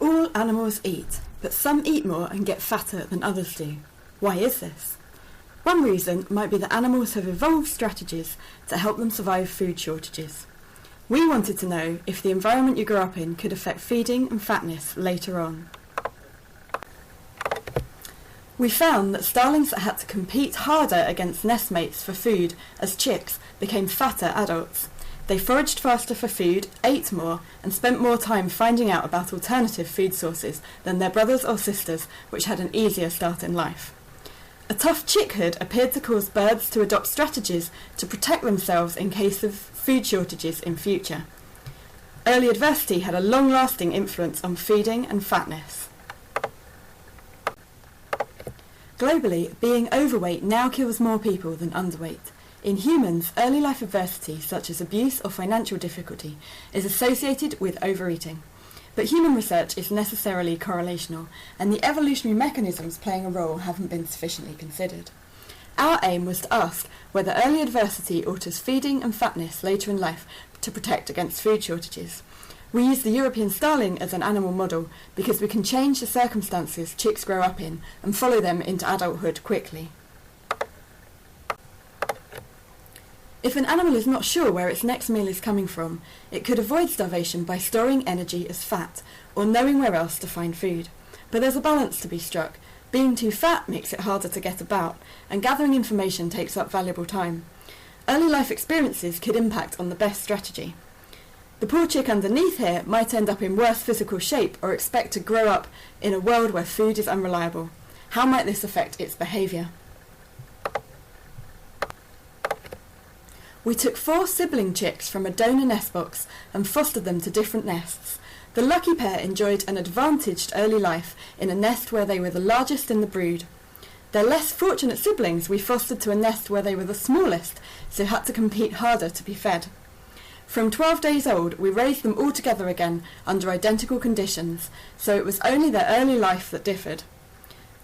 All animals eat, but some eat more and get fatter than others do. Why is this? One reason might be that animals have evolved strategies to help them survive food shortages. We wanted to know if the environment you grew up in could affect feeding and fatness later on. We found that starlings that had to compete harder against nestmates for food as chicks became fatter adults. They foraged faster for food, ate more, and spent more time finding out about alternative food sources than their brothers or sisters, which had an easier start in life. A tough chickhood appeared to cause birds to adopt strategies to protect themselves in case of food shortages in future. Early adversity had a long-lasting influence on feeding and fatness. Globally, being overweight now kills more people than underweight. In humans, early life adversity, such as abuse or financial difficulty, is associated with overeating. But human research is necessarily correlational, and the evolutionary mechanisms playing a role haven't been sufficiently considered. Our aim was to ask whether early adversity alters feeding and fatness later in life to protect against food shortages. We use the European starling as an animal model because we can change the circumstances chicks grow up in and follow them into adulthood quickly. If an animal is not sure where its next meal is coming from, it could avoid starvation by storing energy as fat or knowing where else to find food. But there's a balance to be struck. Being too fat makes it harder to get about, and gathering information takes up valuable time. Early life experiences could impact on the best strategy. The poor chick underneath here might end up in worse physical shape or expect to grow up in a world where food is unreliable. How might this affect its behaviour? We took 4 sibling chicks from a donor nest box and fostered them to different nests. The lucky pair enjoyed an advantaged early life in a nest where they were the largest in the brood. Their less fortunate siblings we fostered to a nest where they were the smallest, so had to compete harder to be fed. From 12 days old, we raised them all together again under identical conditions, so it was only their early life that differed.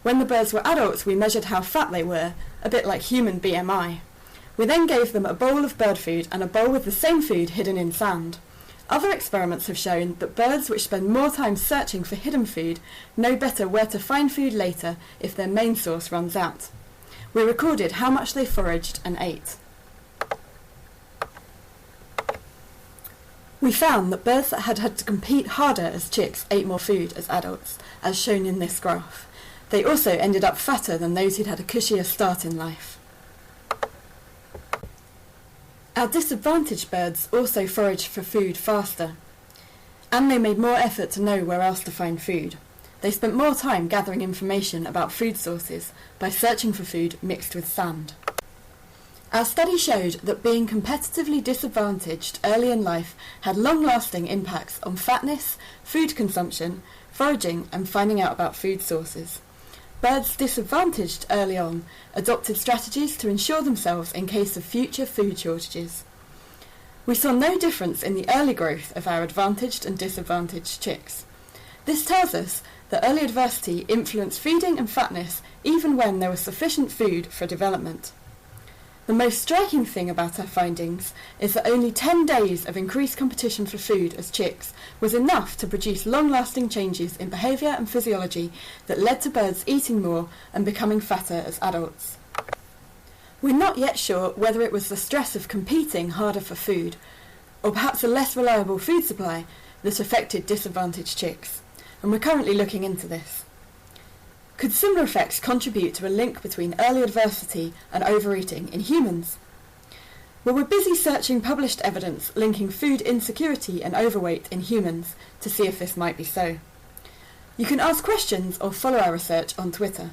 When the birds were adults, we measured how fat they were, a bit like human BMI. We then gave them a bowl of bird food and a bowl with the same food hidden in sand. Other experiments have shown that birds which spend more time searching for hidden food know better where to find food later if their main source runs out. We recorded how much they foraged and ate. We found that birds that had had to compete harder as chicks ate more food as adults, as shown in this graph. They also ended up fatter than those who'd had a cushier start in life. Our disadvantaged birds also foraged for food faster, and they made more effort to know where else to find food. They spent more time gathering information about food sources by searching for food mixed with sand. Our study showed that being competitively disadvantaged early in life had long-lasting impacts on fatness, food consumption, foraging, and finding out about food sources. Birds disadvantaged early on adopted strategies to ensure themselves in case of future food shortages. We saw no difference in the early growth of our advantaged and disadvantaged chicks. This tells us that early adversity influenced feeding and fatness even when there was sufficient food for development. The most striking thing about our findings is that only 10 days of increased competition for food as chicks was enough to produce long-lasting changes in behaviour and physiology that led to birds eating more and becoming fatter as adults. We're not yet sure whether it was the stress of competing harder for food, or perhaps a less reliable food supply that affected disadvantaged chicks, and we're currently looking into this. Could similar effects contribute to a link between early adversity and overeating in humans? Well, we're busy searching published evidence linking food insecurity and overweight in humans to see if this might be so. You can ask questions or follow our research on Twitter.